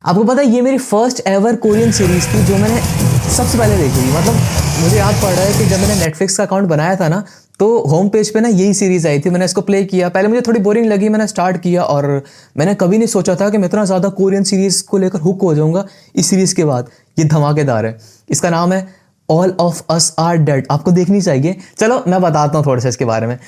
आपको पता है ये मेरी फर्स्ट एवर कोरियन सीरीज थी जो मैंने सबसे पहले देखी थी। मतलब मुझे याद पड़ रहा है कि जब मैंने नेटफ्लिक्स का अकाउंट बनाया था ना, तो होम पेज पे ना यही सीरीज आई थी। मैंने इसको प्ले किया, पहले मुझे थोड़ी बोरिंग लगी, मैंने स्टार्ट किया और मैंने कभी नहीं सोचा था कि मैं इतना ज़्यादा कोरियन सीरीज को लेकर हुक हो जाऊंगा। इस सीरीज के बाद ये धमाकेदार है। इसका नाम है all of us are dead. आपको देखनी चाहिए। चलो मैं बताता हूँ थोड़ा सा इसके बारे में।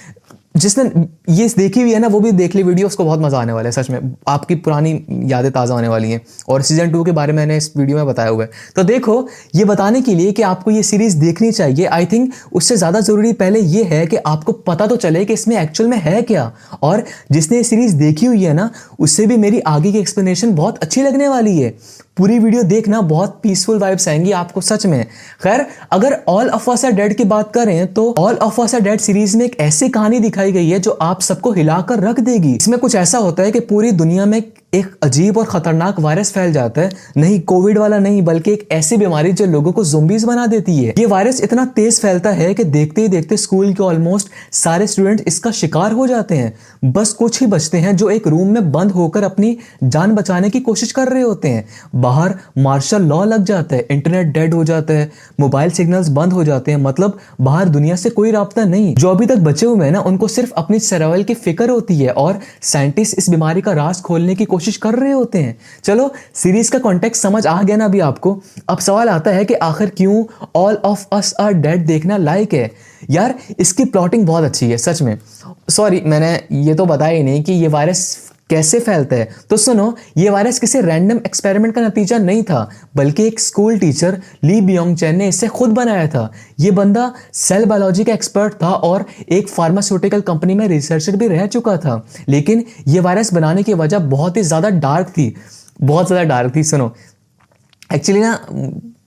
जिसने ये देखी हुई है ना, वो भी देख ली वीडियो, उसको बहुत मजा आने वाला है। सच में आपकी पुरानी यादें ताज़ा होने वाली हैं। और सीजन 2 के बारे में मैंने इस वीडियो में बताया हुआ है। तो देखो, ये बताने के लिए कि आपको ये सीरीज देखनी चाहिए, आई थिंक उससे ज़्यादा ज़रूरी पहले ये है कि आपको पता तो चले कि इसमें एक्चुअल में है क्या। और जिसने ये सीरीज देखी हुई है ना, उससे भी मेरी आगे की एक्सप्लेनेशन बहुत अच्छी लगने वाली है। पूरी वीडियो देखना, बहुत पीसफुल वाइब्स आएंगी आपको सच में। खैर, अगर all of us are dead की बात करें तो all of us are dead series में एक ऐसी कहानी दिखाई गई है जो आप सबको हिलाकर रख देगी। इसमें कुछ ऐसा होता है कि पूरी दुनिया में एक अजीब और खतरनाक वायरस फैल जाता है। नहीं कोविड वाला नहीं, बल्कि एक ऐसी बीमारी जो लोगों को ज़ोंबीज बना देती है। ये वायरस इतना तेज फैलता है कि देखते ही देखते स्कूल के ऑलमोस्ट सारे स्टूडेंट इसका शिकार हो जाते हैं। बस कुछ ही बचते हैं जो एक रूम में बंद होकर अपनी जान बचाने की कोशिश कर रहे होते हैं। बाहर मार्शल लॉ लग जाता है, इंटरनेट डेड हो जाता है, मोबाइल सिग्नल्स बंद हो जाते हैं। मतलब बाहर दुनिया से कोई राब्ता नहीं। जो अभी तक बचे हुए हैं ना, उनको सिर्फ अपनी सर्वाइवल की फिक्र होती है और साइंटिस्ट इस बीमारी का राज खोलने की कोशिश कर रहे होते हैं। चलो, सीरीज का कॉन्टेक्स्ट समझ आ गया ना अभी आपको। अब सवाल आता है कि आखिर क्यों all of us are dead देखना लायक है। यार, इसकी प्लॉटिंग बहुत अच्छी है सच में। सॉरी, मैंने ये तो बताया ही नहीं कि ये वायरस कैसे फैलता है। तो सुनो, ये वायरस किसी रैंडम एक्सपेरिमेंट का नतीजा नहीं था, बल्कि एक स्कूल टीचर ली बियोंग चैन ने इसे खुद बनाया था। ये बंदा सेल बायोलॉजी का एक्सपर्ट था और एक फार्मास्यूटिकल कंपनी में रिसर्चर भी रह चुका था। लेकिन ये वायरस बनाने की वजह बहुत ही ज़्यादा डार्क थी, बहुत ज़्यादा डार्क थी। सुनो, एक्चुअली ना,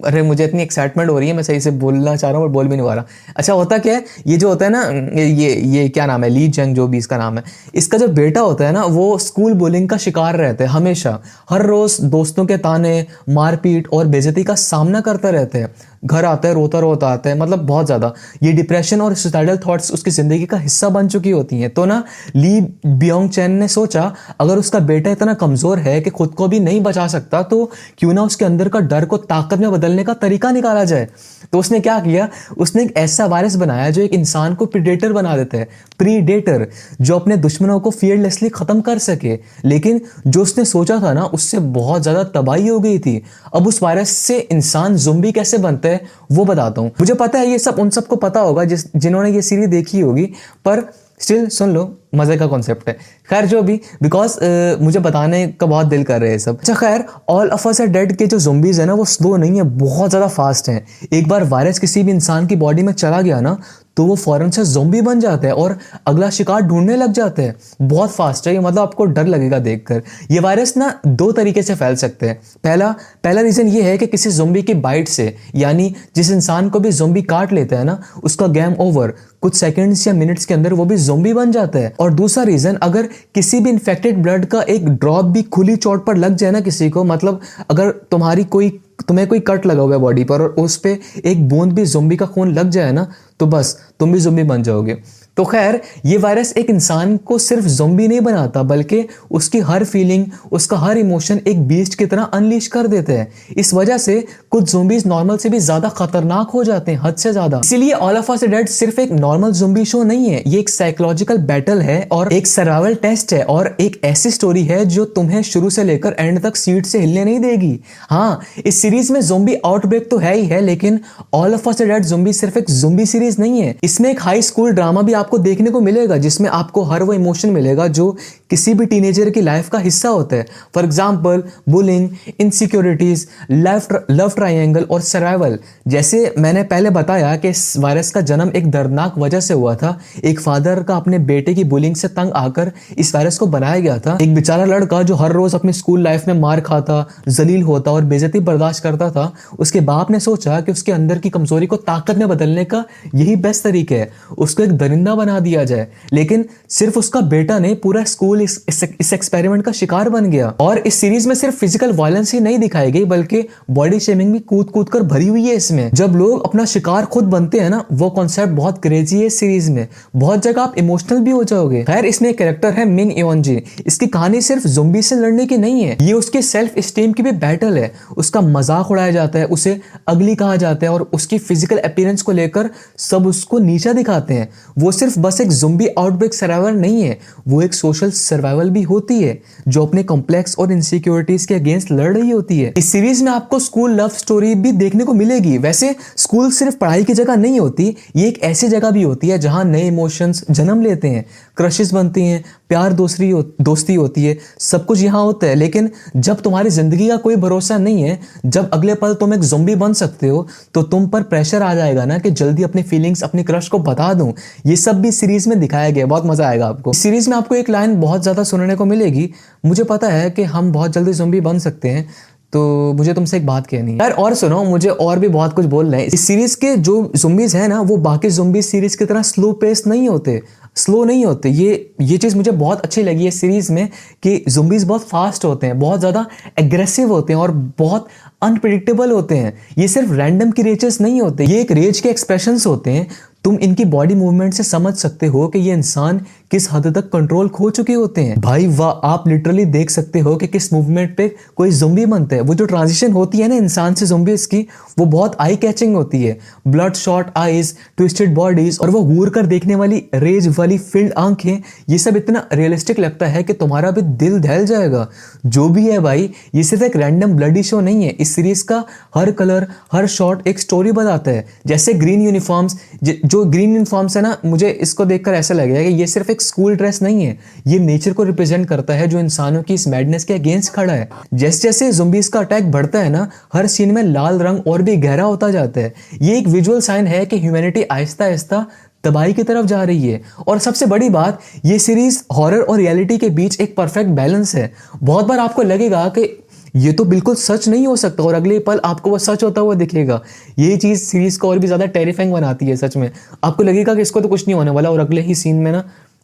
अरे मुझे इतनी एक्साइटमेंट हो रही है, मैं सही से बोलना चाह रहा हूँ और बोल भी नहीं पा रहा। अच्छा, होता क्या है, ये जो होता है ना, ये क्या नाम है, ली जंग जो भी इसका नाम है, इसका जो बेटा होता है ना, वो स्कूल बुलिंग का शिकार रहता है हमेशा। हर रोज दोस्तों के ताने, मारपीट और बेइज्जती का सामना करता रहता है। घर आता है, रोता रोता आता है, मतलब बहुत ज़्यादा। ये डिप्रेशन और सुसाइडल थॉट्स उसकी ज़िंदगी का हिस्सा बन चुकी होती हैं। तो ना, ली बियोंग चैन ने सोचा, अगर उसका बेटा इतना कमज़ोर है कि खुद को भी नहीं बचा सकता, तो क्यों ना उसके अंदर का डर को ताकत में बदलने का तरीका निकाला जाए। तो उसने क्या किया, उसने एक ऐसा वायरस बनाया जो एक इंसान को प्रीडेटर बना देता है। प्रीडेटर, जो अपने दुश्मनों को फियरलेसली ख़त्म कर सके। लेकिन जो उसने सोचा था ना, उससे बहुत ज़्यादा तबाही हो गई थी। अब उस वायरस से इंसान ज़ोंबी कैसे बनता है वो बताता हूं। मुझे पता है ये सब उन सबको पता होगा जिन्होंने ये सीरीज देखी होगी, पर स्टिल सुन लो, मजे का कॉन्सेप्ट है। खैर जो भी, बिकॉज मुझे बताने का बहुत दिल कर रहे हैं सब। अच्छा खैर, all of us are dead के जो ज़ोंबीज है ना, वो स्लो नहीं है, बहुत ज़्यादा फास्ट हैं। एक बार वायरस किसी भी इंसान की बॉडी में चला गया ना, तो वो फौरन से ज़ोंबी बन जाता है और अगला शिकार ढूंढने लग जाते हैं। बहुत फास्ट है ये, मतलब आपको डर लगेगा देखकर। ये वायरस ना 2 तरीके से फैल सकते हैं। पहला रीज़न ये है कि किसी ज़ोंबी की बाइट से, यानी जिस इंसान को भी ज़ोंबी काट लेता है ना, उसका गेम ओवर, कुछ सेकंड्स या मिनट्स के अंदर वो भी ज़ोंबी बन जाता है। और दूसरा रीज़न, अगर किसी भी इन्फेक्टेड ब्लड का एक ड्रॉप भी खुली चोट पर लग जाए ना किसी को, मतलब अगर तुम्हें कोई कट लगा हुआ है बॉडी पर और उस पे एक बूंद भी ज़ोंबी का खून लग जाए ना, तो बस तुम भी ज़ोंबी बन जाओगे। तो खैर, ये वायरस एक इंसान को सिर्फ ज़ोंबी नहीं बनाता, बल्कि उसकी हर फीलिंग, उसका हर इमोशन एक बीस्ट की तरह अनलीश कर देते हैं। इस वजह से कुछ ज़ोंबीज नॉर्मल से भी ज़्यादा खतरनाक हो जाते हैं, हद से ज़्यादा। इसीलिए all of us are dead सिर्फ एक नॉर्मल ज़ोंबी शो नहीं है, ये एक साइकोलॉजिकल बैटल है और एक सर्वाइवल टेस्ट है और एक ऐसी स्टोरी है जो तुम्हें शुरू से लेकर एंड तक सीट से हिलने नहीं देगी। हाँ, इस सीरीज में ज़ोंबी आउटब्रेक तो है ही है, लेकिन all of us are dead zombie सिर्फ एक ज़ोंबी सीरीज नहीं है। इसमें एक हाई स्कूल ड्रामा भी आपको देखने को मिलेगा, जिसमें आपको हर वो इमोशन मिलेगा जो किसी भी टीनेजर की लाइफ का हिस्सा होता है। For example, bullying, insecurities, love triangle और सर्वाइवल। जैसे मैंने पहले बताया कि इस वायरस का जन्म एक दर्दनाक वजह से हुआ था। एक फादर का अपने बेटे की बुलिंग से तंग आकर इस वायरस को बनाया गया था। एक बेचारा लड़का जो हर रोज अपनी स्कूल लाइफ में मार खाता, जलील होता और बेइज्जती बर्दाश्त करता था, उसके बाप ने सोचा कि उसके अंदर की कमजोरी को ताकत में बदलने का यही बेस्ट तरीका है। उसको एक दरिंदा जिंदा बना दिया जाए, लेकिन सिर्फ उसका बेटा नहीं, पूरा स्कूल इस एक्सपेरिमेंट का शिकार बन गया। और इस सीरीज में सिर्फ फिजिकल वायलेंस ही नहीं दिखाई गई बल्कि बॉडी शेमिंग भी कूद कूद कर भरी हुई है इसमें। जब लोग अपना शिकार खुद बनते हैं ना, वो कॉन्सेप्ट बहुत क्रेजी है इस सीरीज में। बहुत जगह आप इमोशनल भी हो जाओगे। खैर, इसमें एक कैरेक्टर है मिन योनजी। इसकी कहानी सिर्फ ज़ोंबी से लड़ने की नहीं है, ये उसके सेल्फ स्टीम की भी बैटल है। उसका मजाक उड़ाया जाता है, उसे अगली कहा जाता है और उसकी फिजिकल अपीयरेंस को लेकर सब उसको नीचा दिखाते हैं। वो सिर्फ बस एक ज़ोंबी आउटब्रेक सर्वाइवर नहीं है, वो एक सोशल सर्वाइवल भी होती है जो अपने कॉम्प्लेक्स और इनसिक्योरिटीज के अगेंस्ट लड़ रही होती है। इस सीरीज में आपको स्कूल लव स्टोरी भी देखने को मिलेगी। वैसे स्कूल सिर्फ पढ़ाई की जगह नहीं होती, ये एक ऐसी जगह भी होती है जहां नए इमोशंस जन्म लेते हैं, क्रशेस बनती हैं, प्यार दोस्ती होती है, सब कुछ यहाँ होता है। लेकिन जब तुम्हारी जिंदगी का कोई भरोसा नहीं है, जब अगले पल तुम एक ज़ोंबी बन सकते हो, तो तुम पर प्रेशर आ जाएगा ना कि जल्दी अपनी फीलिंग्स अपनी क्रश को बता दूं। ये सब भी सीरीज में दिखाया गया, बहुत मजा आएगा आपको। इस सीरीज में आपको एक लाइन बहुत ज्यादा सुनने को मिलेगी, मुझे पता है कि हम बहुत जल्दी ज़ोंबी बन सकते हैं, तो मुझे तुमसे एक बात कहनी है यार। और सुनो, मुझे और भी बहुत कुछ बोलना है। इस सीरीज के जो ज़ोंबीज हैं ना, वो बाकी ज़ोंबी सीरीज की तरह स्लो नहीं होते। ये चीज़ मुझे बहुत अच्छी लगी है सीरीज में कि ज़ोंबीज बहुत फास्ट होते हैं, बहुत ज़्यादा एग्रेसिव होते हैं और बहुत अनप्रिडिक्टेबल होते हैं। ये सिर्फ रैंडम क्रिएचर्स नहीं होते, ये एक रेज के एक्सप्रेशंस होते हैं। तुम इनकी बॉडी मूवमेंट से समझ सकते हो कि ये इंसान किस हद तक कंट्रोल खो चुके होते हैं। भाई वाह, आप लिटरली देख सकते हो कि किस मूवमेंट पे कोई ज़ोंबी बनता है। वो जो ट्रांजिशन होती है ना इंसान से ज़ोंबीज की, वो बहुत आई कैचिंग होती है। Blood shot eyes, twisted bodies और वो घूर कर देखने वाली रेज वाली फील्ड आंखें, ये सब इतना रियलिस्टिक लगता है कि तुम्हारा भी दिल दहल जाएगा। जो भी है भाई, ये सिर्फ एक रैंडम ब्लडी शो नहीं है। इस सीरीज का हर कलर, हर शॉट एक स्टोरी बताता है। जैसे ग्रीन यूनिफॉर्म्स, जो ग्रीन यूनिफॉर्म्स है ना, मुझे इसको देखकर ऐसा लगेगा कि ये सिर्फ एक स्कूल ड्रेस नहीं है, ये नेचर को रिप्रेजेंट करता है जो इंसानों की इस मैडनेस के अगेंस्ट खड़ा है। जैसे जैसे ज़ोंबीज का अटैक बढ़ता है ना, हर सीन में लाल रंग और भी गहरा होता जाता है। ये एक विजुअल साइन है कि ह्यूमैनिटी आहिस्ता आहिस्ता तबाही की तरफ जा रही है। और सबसे बड़ी बात, ये सीरीज हॉरर और रियलिटी के बीच एक परफेक्ट बैलेंस है। बहुत बार आपको लगेगा कि ये तो बिल्कुल सच नहीं हो सकता और अगले पल आपको वो सच होता हुआ दिखेगा। ये चीज़ सीरीज को और भी ज़्यादा टेरिफाइंग बनाती है। सच में आपको लगेगा कि इसको तो कुछ नहीं होने वाला और अगले ही सीन में ना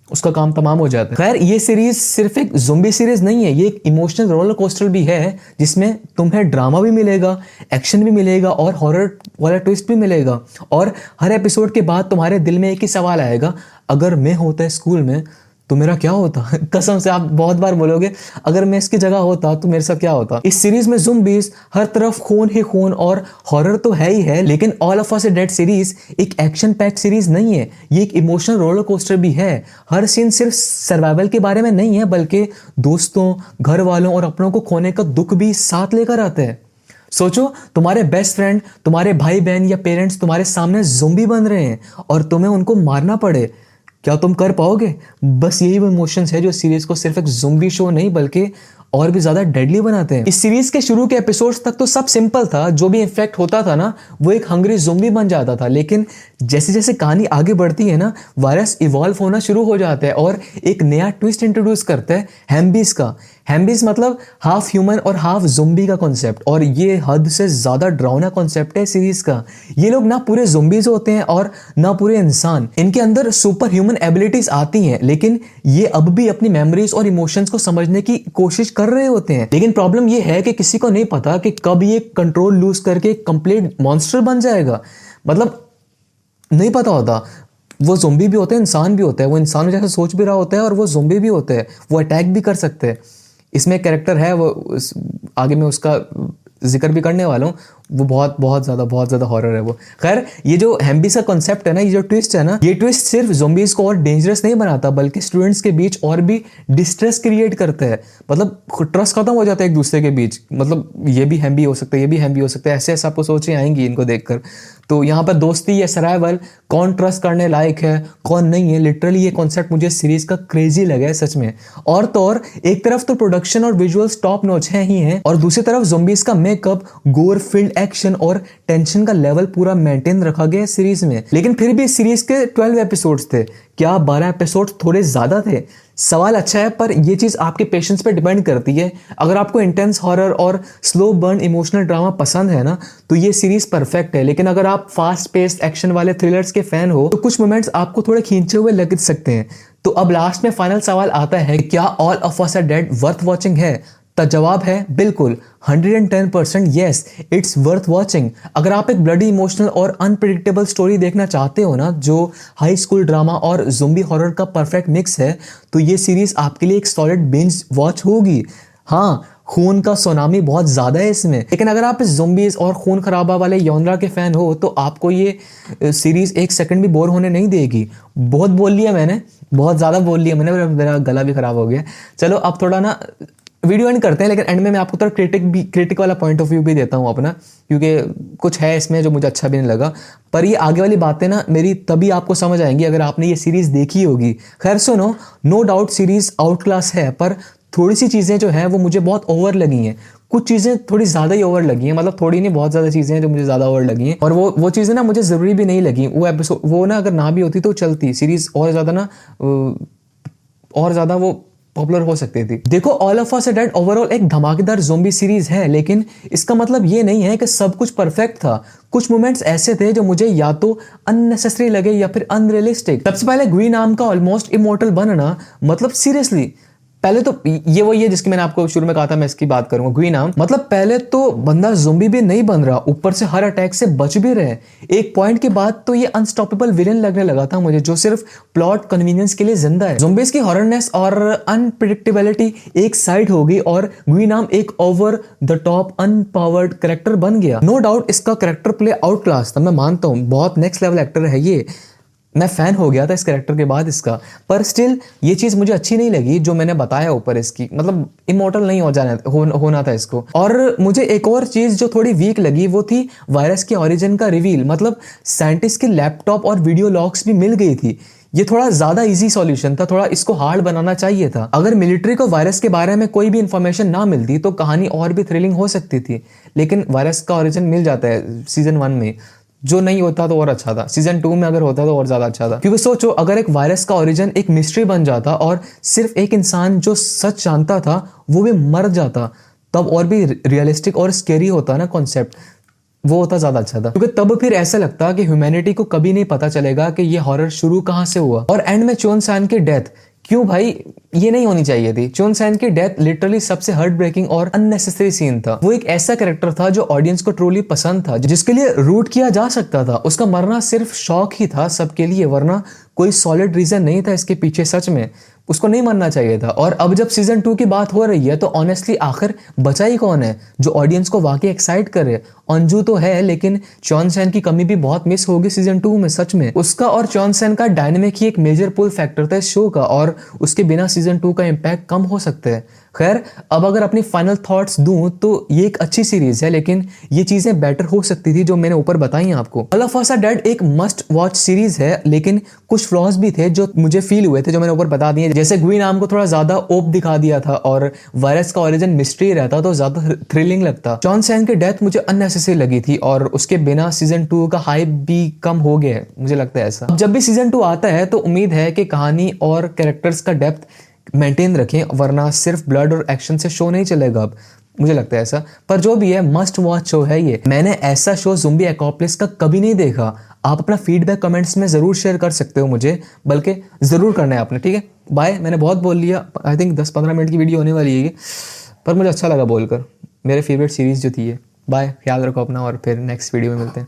उसका काम तमाम हो जाता है। खैर, ये सीरीज सिर्फ एक ज़ोंबी सीरीज नहीं है, ये एक इमोशनल रोलर कोस्टर भी है जिसमें तुम्हें ड्रामा भी मिलेगा, एक्शन भी मिलेगा और हॉरर वाला ट्विस्ट भी मिलेगा। और हर एपिसोड के बाद तुम्हारे दिल में एक ही सवाल आएगा, अगर मैं होता है स्कूल में तो मेरा क्या होता। कसम से आप बहुत बार बोलोगे, अगर मैं इसकी जगह होता तो मेरे साथ क्या होता। इस सीरीज में ज़ोंबीज, हर तरफ खून ही खून और हॉरर तो है ही है, लेकिन all of us dead series एक एक्शन पैक्ड सीरीज नहीं है, ये एक इमोशनल रोलर कोस्टर भी है। हर सीन सिर्फ सर्वाइवल के बारे में नहीं है, बल्कि दोस्तों, घर वालों और अपनों को खोने का दुख भी साथ लेकर आता है। सोचो, तुम्हारे बेस्ट फ्रेंड, तुम्हारे भाई बहन या पेरेंट्स तुम्हारे सामने ज़ोंबी बन रहे हैं और तुम्हें उनको मारना पड़े, क्या तुम कर पाओगे? बस यही वो इमोशंस है जो सीरीज को सिर्फ एक ज़ोंबी शो नहीं बल्कि और भी ज़्यादा डेडली बनाते हैं। इस सीरीज के शुरू के एपिसोड्स तक तो सब सिंपल था, जो भी इफेक्ट होता था ना वो एक हंग्री ज़ोंबी बन जाता था। लेकिन जैसे जैसे कहानी आगे बढ़ती है ना, वायरस इवॉल्व होना शुरू हो जाता है और एक नया ट्विस्ट इंट्रोड्यूस करता है हैम्बीज का। हैम्बीज मतलब हाफ ह्यूमन और हाफ ज़ोंबी का कॉन्सेप्ट, और ये हद से ज़्यादा डरावना कॉन्सेप्ट है सीरीज का। ये लोग ना पूरे ज़ोंबीज होते हैं और ना पूरे इंसान। इनके अंदर सुपर ह्यूमन एबिलिटीज आती हैं, लेकिन ये अब भी अपनी मेमोरीज और इमोशंस को समझने की कोशिश कर रहे होते हैं। लेकिन प्रॉब्लम ये है कि किसी को नहीं पता कि कब ये कंट्रोल लूज करके कंप्लीट मॉन्स्टर बन जाएगा। मतलब नहीं पता होता। वो ज़ोंबी भी होते हैं, इंसान भी होता है। वो इंसानों जैसे सोच भी रहा होता है और वो ज़ोंबी भी होते हैं, वो अटैक भी कर सकते हैं। इसमें एक कैरेक्टर है, वो आगे मैं उसका जिक्र भी करने वाला हूँ, वो बहुत ज़्यादा हॉरर है वो। खैर, ये जो हैम्बीज का कॉन्सेप्ट है ना, ये जो ट्विस्ट है ना, ये ट्विस्ट सिर्फ ज़ोंबीज को और डेंजरस नहीं बनाता बल्कि स्टूडेंट्स के बीच और भी डिस्ट्रेस क्रिएट करता है। मतलब ट्रस्ट खत्म हो जाता है एक दूसरे के बीच। मतलब ये भी हैम्बी हो सकता है, ये भी हैम्बी हो सकता है, ऐसे आपको सोचें आएंगी इनको देखकर। तो यहाँ पर दोस्ती या सर्वाइवल, कौन ट्रस्ट करने लायक है कौन नहीं है, लिटरली ये कॉन्सेप्ट मुझे सीरीज का क्रेजी लगा है सच में। और तो और एक तरफ तो प्रोडक्शन और विजुअल्स टॉप नॉच है ही हैं, और दूसरी तरफ ज़ोंबीज का मेकअप, गोर फील्ड एक्शन और टेंशन का लेवल पूरा मेंटेन रखा गया है सीरीज में। लेकिन फिर भी सीरीज के 12 एपिसोड्स थे, क्या 12 एपिसोड थोड़े ज्यादा थे? सवाल अच्छा है, पर ये चीज आपके पेशेंस पे डिपेंड करती है। अगर आपको इंटेंस हॉरर और स्लो बर्न इमोशनल ड्रामा पसंद है ना, तो ये सीरीज परफेक्ट है। लेकिन अगर आप फास्ट पेस्ड एक्शन वाले थ्रिलर्स के फैन हो तो कुछ मोमेंट्स आपको थोड़े खींचे हुए लग सकते हैं। तो अब लास्ट में फाइनल सवाल आता है, क्या all of us are dead worth watching है? तो जवाब है बिल्कुल, 110% यस, इट्स वर्थ वॉचिंग। अगर आप एक ब्लडी इमोशनल और अनप्रिडिक्टेबल स्टोरी देखना चाहते हो ना, जो हाई स्कूल ड्रामा और ज़ोंबी हॉरर का परफेक्ट मिक्स है, तो ये सीरीज आपके लिए एक सॉलिड बिंज वॉच होगी। हाँ, खून का सुनामी बहुत ज्यादा है इसमें, लेकिन अगर आप इस ज़ोंबीज और खून खराबा वाले यॉनरा के फैन हो तो आपको ये सीरीज एक सेकंड भी बोर होने नहीं देगी। बहुत बोल लिया मैंने, बहुत ज्यादा बोल लिया मैंने, मेरा गला भी खराब हो गया। चलो अब थोड़ा ना वीडियो एंड करते हैं, लेकिन एंड में मैं आपको थोड़ा क्रिटिक वाला पॉइंट ऑफ व्यू भी देता हूँ अपना, क्योंकि कुछ है इसमें जो मुझे अच्छा भी नहीं लगा। पर ये आगे वाली बातें ना मेरी तभी आपको समझ आएंगी अगर आपने ये सीरीज देखी होगी। खैर सुनो, no doubt series out class है, पर थोड़ी सी चीज़ें जो हैं वो मुझे बहुत ओवर लगी हैं। कुछ चीज़ें थोड़ी ज़्यादा ही ओवर लगी हैं, मतलब थोड़ी नहीं, बहुत ज़्यादा चीज़ें हैं जो मुझे ज़्यादा ओवर लगी हैं। और वो चीज़ें ना मुझे ज़रूरी भी नहीं लगी। वो एपिसोड वो ना अगर ना भी होती तो चलती, सीरीज और ज़्यादा ना और ज़्यादा वो पॉपुलर हो सकती थी। देखो, all of us are dead overall एक धमाकेदार ज़ोंबी सीरीज है, लेकिन इसका मतलब ये नहीं है कि सब कुछ परफेक्ट था। कुछ मोमेंट्स ऐसे थे जो मुझे या तो अननेसेसरी लगे या फिर अनरियलिस्टिक। सबसे पहले ग्वी नाम का ऑलमोस्ट इमोर्टल बनना, मतलब सीरियसली पहले तो ये वही है जिसकी मैंने आपको शुरू में कहा था, मैं इसकी बात करूंगा। ग्वी नाम मतलब पहले तो बंदा ज़ोंबी भी नहीं बन रहा, ऊपर से हर अटैक से बच भी रहे। एक पॉइंट के बाद तो ये अनस्टॉपेबल विलेन लगने लगा था मुझे, जो सिर्फ प्लॉट कन्वीनियंस के लिए जिंदा है। ज़ोंबीज की हॉररनेस और अनप्रिडिक्टेबिलिटी एक साइड होगी और ग्वी नाम एक over the top unpowered character बन गया। नो डाउट इसका कैरेक्टर प्ले आउट क्लास था, मैं मानता हूँ, बहुत नेक्स्ट लेवल एक्टर है ये, मैं फैन हो गया था इस कैरेक्टर के बाद इसका। पर स्टिल ये चीज मुझे अच्छी नहीं लगी जो मैंने बताया ऊपर इसकी, मतलब इमोर्टल नहीं होना था इसको। और मुझे एक और चीज जो थोड़ी वीक लगी वो थी वायरस के ओरिजिन का रिवील। मतलब साइंटिस्ट के लैपटॉप और वीडियो लॉग्स भी मिल गई थी। ये थोड़ा ज्यादा इजी सॉल्यूशन था, थोड़ा इसको हार्ड बनाना चाहिए था। अगर मिलिट्री को वायरस के बारे में कोई भी इंफॉर्मेशन ना मिलती तो कहानी और भी थ्रिलिंग हो सकती थी। लेकिन वायरस का ओरिजिन मिल जाता है सीजन 1 में, जो नहीं होता तो और अच्छा था। सीजन 2 में अगर होता तो और ज्यादा अच्छा था, क्योंकि सोचो अगर एक वायरस का ओरिजिन एक मिस्ट्री बन जाता और सिर्फ एक इंसान जो सच जानता था वो भी मर जाता, तब और भी रियलिस्टिक और स्केरी होता ना कॉन्सेप्ट, वो होता ज्यादा अच्छा था। क्योंकि तब फिर ऐसा लगता कि ह्यूमैनिटी को कभी नहीं पता चलेगा कि ये हॉरर शुरू कहां से हुआ। और एंड में चोन सान की डेथ, क्यों भाई, ये नहीं होनी चाहिए थी। चोन सैन की डेथ लिटरली सबसे हार्ट ब्रेकिंग और अननेसेसरी सीन था। वो एक ऐसा कैरेक्टर था जो ऑडियंस को ट्रूली पसंद था, जिसके लिए रूट किया जा सकता था। उसका मरना सिर्फ शौक ही था सबके लिए, वरना कोई सॉलिड रीजन नहीं था इसके पीछे। सच में उसको नहीं मरना चाहिए था। और अब जब सीजन 2 की बात हो रही है तो ऑनेस्टली आखिर बचा ही कौन है जो ऑडियंस को वाकई एक्साइट करे? अंजू तो है, लेकिन चॉन सैन की कमी भी बहुत मिस होगी सीजन 2 में। सच में उसका और चॉन सैन का डायनेमिक ही एक मेजर पुल फैक्टर था इस शो का, और उसके बिना सीजन 2 का इम्पैक्ट कम हो सकता है। खैर, अब अगर अपनी फाइनल थॉट्स दूं तो ये एक अच्छी सीरीज है, लेकिन ये चीजें बेटर हो सकती थी जो मैंने ऊपर बताई आपको। All of us are dead एक मस्ट वॉच सीरीज है, लेकिन कुछ फ्लॉज भी थे जो मुझे फील हुए थे, जो मैंने ऊपर बता दिए। जैसे ग्वी नाम को थोड़ा ज्यादा ओप दिखा दिया था और वायरस का ओरिजिन मिस्ट्री रहता तो ज्यादा थ्रिलिंग लगता। चॉन सैन की डेथ मुझे अननेसेसरी लगी थी और उसके बिना सीजन 2 का हाइप भी कम हो गया, मुझे लगता है ऐसा। अब जब भी सीजन 2 आता है तो उम्मीद है कि कहानी और कैरेक्टर्स का डेप्थ मेंटेन रखें, वरना सिर्फ ब्लड और एक्शन से शो नहीं चलेगा। अब मुझे लगता है ऐसा। पर जो भी है, मस्ट वॉच शो है ये। मैंने ऐसा शो ज़ोंबी एपोकलिप्स का कभी नहीं देखा। आप अपना फीडबैक कमेंट्स में जरूर शेयर कर सकते हो मुझे, बल्कि जरूर करना है आपने, ठीक है? बाय, मैंने बहुत बोल लिया। आई थिंक 10-15 मिनट की वीडियो होने वाली है ये, पर मुझे अच्छा लगा बोलकर। मेरे फेवरेट सीरीज जो थी ये। बाय, ख्याल रखो अपना और फिर नेक्स्ट वीडियो में मिलते हैं।